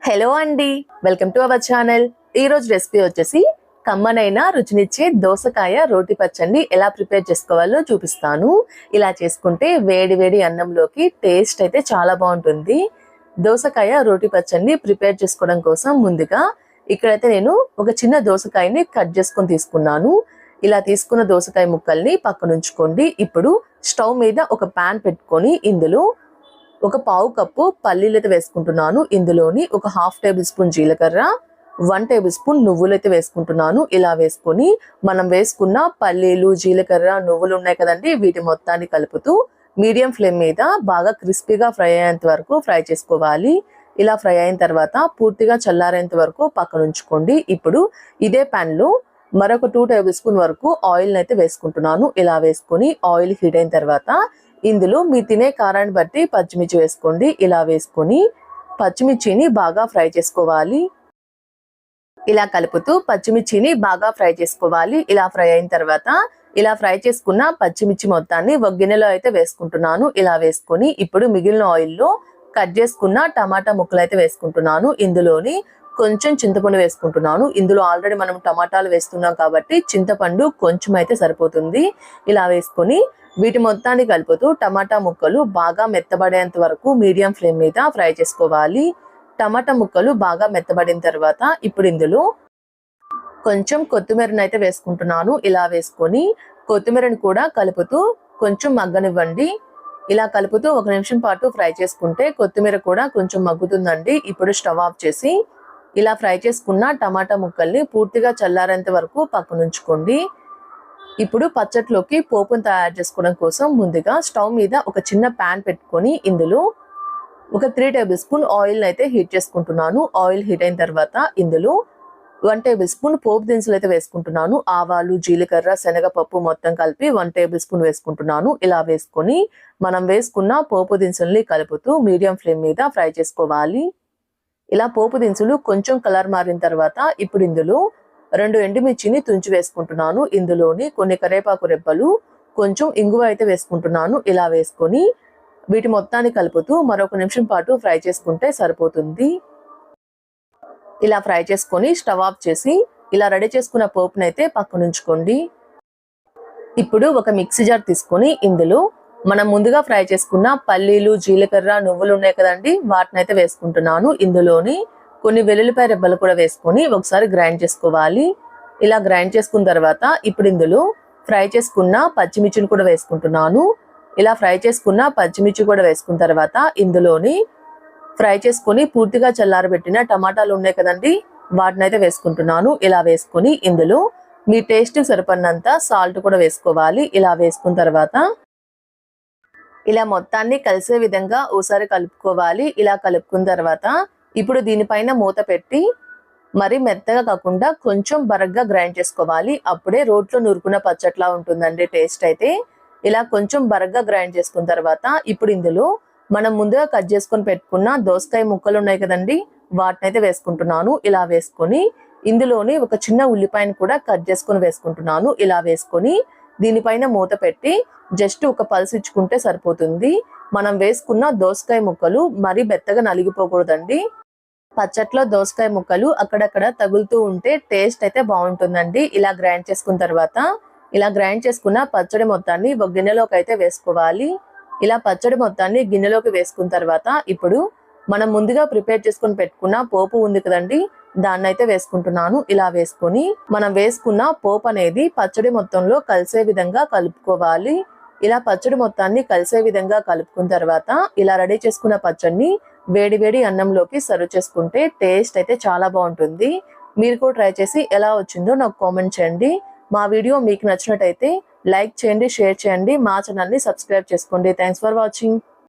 Hello అండి, welcome to our channel. ఈ రోజు రెసిపీ వచ్చేసి కమ్మనైన రుచినిచ్చే దోసకాయ రోటి పచ్చడిని ఎలా ప్రిపేర్ చేసుకోవాలో చూపిస్తాను. ఇలా చేసుకుంటే వేడి వేడి అన్నంలోకి టేస్ట్ అయితే చాలా బాగుంటుంది. దోసకాయ రోటి పచ్చడిని ప్రిపేర్ చేసుకోవడం కోసం ముందుగా ఇక్కడైతే నేను ఒక చిన్న దోసకాయని కట్ చేసుకొని తీసుకున్నాను. ఇలా తీసుకున్న దోసకాయ ముక్కల్ని పక్కన ఉంచుకోండి. ఇప్పుడు స్టవ్ మీద ఒక పాన్ పెట్టుకొని ఇందులో ఒక పావు కప్పు పల్లీలు అయితే వేసుకుంటున్నాను. ఇందులోని ఒక హాఫ్ టేబుల్ స్పూన్ జీలకర్ర, 1 టేబుల్ స్పూన్ నువ్వులు అయితే వేసుకుంటున్నాను. ఇలా వేసుకొని మనం వేసుకున్న పల్లీలు, జీలకర్ర, నువ్వులు ఉన్నాయి కదండి, వీటి మొత్తాన్ని కలుపుతూ మీడియం ఫ్లేమ్ మీద బాగా క్రిస్పీగా ఫ్రై అయ్యేంత వరకు ఫ్రై చేసుకోవాలి. ఇలా ఫ్రై అయిన తర్వాత పూర్తిగా చల్లారేంత వరకు పక్కన ఉంచుకోండి. ఇప్పుడు ఇదే ప్యాన్ లో మరొక 2 టేబుల్ స్పూన్ వరకు ఆయిల్ అయితే వేసుకుంటున్నాను. ఇలా వేసుకొని ఆయిల్ హీట్ అయిన తర్వాత ఇందులో మీ తినే కారాన్ని బట్టి పచ్చిమిర్చి వేసుకోండి. ఇలా వేసుకొని పచ్చిమిర్చిని బాగా ఫ్రై చేసుకోవాలి. ఇలా కలుపుతూ పచ్చిమిర్చిని బాగా ఫ్రై చేసుకోవాలి. ఇలా ఫ్రై అయిన తర్వాత ఇలా ఫ్రై చేసుకున్న పచ్చిమిర్చి మొత్తాన్ని ఒక గిన్నెలో అయితే వేసుకుంటున్నాను. ఇలా వేసుకొని ఇప్పుడు మిగిలిన ఆయిల్లో కట్ చేసుకున్న టమాటా ముక్కలు అయితే వేసుకుంటున్నాను. ఇందులోని కొంచెం చింతపండు వేసుకుంటున్నాను. ఇందులో ఆల్రెడీ మనం టమాటాలు వేస్తున్నాం కాబట్టి చింతపండు కొంచెం అయితే సరిపోతుంది. ఇలా వేసుకొని వీటి మొత్తాన్ని కలుపుతూ టమాటా ముక్కలు బాగా మెత్తబడేంత వరకు మీడియం ఫ్లేమ్ మీద ఫ్రై చేసుకోవాలి. టమాటా ముక్కలు బాగా మెత్తబడిన తర్వాత ఇప్పుడు ఇందులో కొంచెం కొత్తిమీరని అయితే వేసుకుంటున్నాను. ఇలా వేసుకొని కొత్తిమీరని కూడా కలుపుతూ కొంచెం మగ్గనివ్వండి. ఇలా కలుపుతూ 1 నిమిషం పాటు ఫ్రై చేసుకుంటే కొత్తిమీర కూడా కొంచెం మగ్గుతుందండి. ఇప్పుడు స్టవ్ ఆఫ్ చేసి ఇలా ఫ్రై చేసుకున్న టమాటా ముక్కల్ని పూర్తిగా చల్లారేంత వరకు పక్కన ఉంచుకోండి. ఇప్పుడు పచ్చట్లోకి పోపును తయారు చేసుకోవడం కోసం ముందుగా స్టవ్ మీద ఒక చిన్న ప్యాన్ పెట్టుకొని ఇందులో ఒక 3 టేబుల్ స్పూన్ ఆయిల్ అయితే హీట్ చేసుకుంటున్నాను. ఆయిల్ హీట్ అయిన తర్వాత ఇందులో 1 టేబుల్ స్పూన్ పోపు దినుసులు అయితే వేసుకుంటున్నాను. ఆవాలు, జీలకర్ర, శనగపప్పు మొత్తం కలిపి 1 టేబుల్ స్పూన్ వేసుకుంటున్నాను. ఇలా వేసుకొని మనం వేసుకున్న పోపు దినుసుల్ని కలుపుతూ మీడియం ఫ్లేమ్ మీద ఫ్రై చేసుకోవాలి. ఇలా పోపు దినుసులు కొంచెం కలర్ మారిన తర్వాత ఇప్పుడు ఇందులో 2 ఎండుమిర్చిని తుంచి వేసుకుంటున్నాను. ఇందులోని కొన్ని కరివేపాకు రెబ్బలు, కొంచెం ఇంగువ అయితే వేసుకుంటున్నాను. ఇలా వేసుకొని వీటి మొత్తాన్ని కలుపుతూ మరొక నిమిషం పాటు ఫ్రై చేసుకుంటే సరిపోతుంది. ఇలా ఫ్రై చేసుకొని స్టవ్ ఆఫ్ చేసి ఇలా రెడీ చేసుకున్న పోపునైతే పక్కన ఉంచుకోండి. ఇప్పుడు ఒక మిక్సీ జార్ తీసుకొని ఇందులో మనం ముందుగా ఫ్రై చేసుకున్న పల్లీలు, జీలకర్ర, నువ్వులు ఉన్నాయి కదండి, వాటిని అయితే వేసుకుంటున్నాను. ఇందులోని కొన్ని వెల్లుల్లిపాయ రెబ్బలు కూడా వేసుకొని ఒకసారి గ్రైండ్ చేసుకోవాలి. ఇలా గ్రైండ్ చేసుకున్న తర్వాత ఇప్పుడు ఇందులో ఫ్రై చేసుకున్న పచ్చిమిర్చిని కూడా వేసుకుంటున్నాను. ఇలా ఫ్రై చేసుకున్న పచ్చిమిర్చి కూడా వేసుకున్న తర్వాత ఇందులోని ఫ్రై చేసుకొని పూర్తిగా చల్లారబెట్టిన టమాటాలు ఉన్నాయి కదండి, వాటిని అయితే వేసుకుంటున్నాను. ఇలా వేసుకొని ఇందులో మీ టేస్ట్ సరిపడినంత సాల్ట్ కూడా వేసుకోవాలి. ఇలా వేసుకున్న తర్వాత ఇలా మొత్తాన్ని కలిసే విధంగా ఒకసారి కలుపుకోవాలి. ఇలా కలుపుకున్న తర్వాత ఇప్పుడు దీనిపైన మూత పెట్టి మరి మెత్తగా కాకుండా కొంచెం బరగ్గా గ్రైండ్ చేసుకోవాలి. అప్పుడే రోట్లో నూరుకున్న పచ్చట్లా ఉంటుందండి టేస్ట్ అయితే. ఇలా కొంచెం బరగ్గా గ్రైండ్ చేసుకున్న తర్వాత ఇప్పుడు ఇందులో మనం ముందుగా కట్ చేసుకొని పెట్టుకున్న దోసకాయ ముక్కలు ఉన్నాయి కదండి, వాటిని అయితే వేసుకుంటున్నాను. ఇలా వేసుకొని ఇందులోని ఒక చిన్న ఉల్లిపాయను కూడా కట్ చేసుకొని వేసుకుంటున్నాను. ఇలా వేసుకొని దీనిపైన మూత పెట్టి జస్ట్ ఒక పల్స్ ఇచ్చుకుంటే సరిపోతుంది. మనం వేసుకున్న దోసకాయ ముక్కలు మరి మెత్తగా నలిగిపోకూడదండి. పచ్చట్లో దోసకాయ ముక్కలు అక్కడక్కడ తగులుతూ ఉంటే టేస్ట్ అయితే బాగుంటుందండి. ఇలా గ్రైండ్ చేసుకున్న తర్వాత ఇలా గ్రైండ్ చేసుకున్న పచ్చడి మొత్తాన్ని ఒక గిన్నెలోకి అయితే వేసుకోవాలి. ఇలా పచ్చడి మొత్తాన్ని గిన్నెలోకి వేసుకున్న తర్వాత ఇప్పుడు మనం ముందుగా ప్రిపేర్ చేసుకుని పెట్టుకున్న పోపు ఉంది కదండి, దాన్ని అయితే వేసుకుంటున్నాను. ఇలా వేసుకొని మనం వేసుకున్న పోపు అనేది పచ్చడి మొత్తంలో కలిసే విధంగా కలుపుకోవాలి. ఇలా పచ్చడి మొత్తాన్ని కలిసే విధంగా కలుపుకున్న తర్వాత ఇలా రెడీ చేసుకున్న పచ్చడిని వేడి వేడి అన్నంలోకి సర్వ్ చేసుకుంటే టేస్ట్ అయితే చాలా బాగుంటుంది. మీరు కూడా ట్రై చేసి ఎలా వచ్చిందో నాకు కామెంట్ చేయండి. మా వీడియో మీకు నచ్చినట్టయితే లైక్ చేయండి, షేర్ చేయండి, మా ఛానల్ని సబ్స్క్రైబ్ చేసుకోండి. Thanks for watching.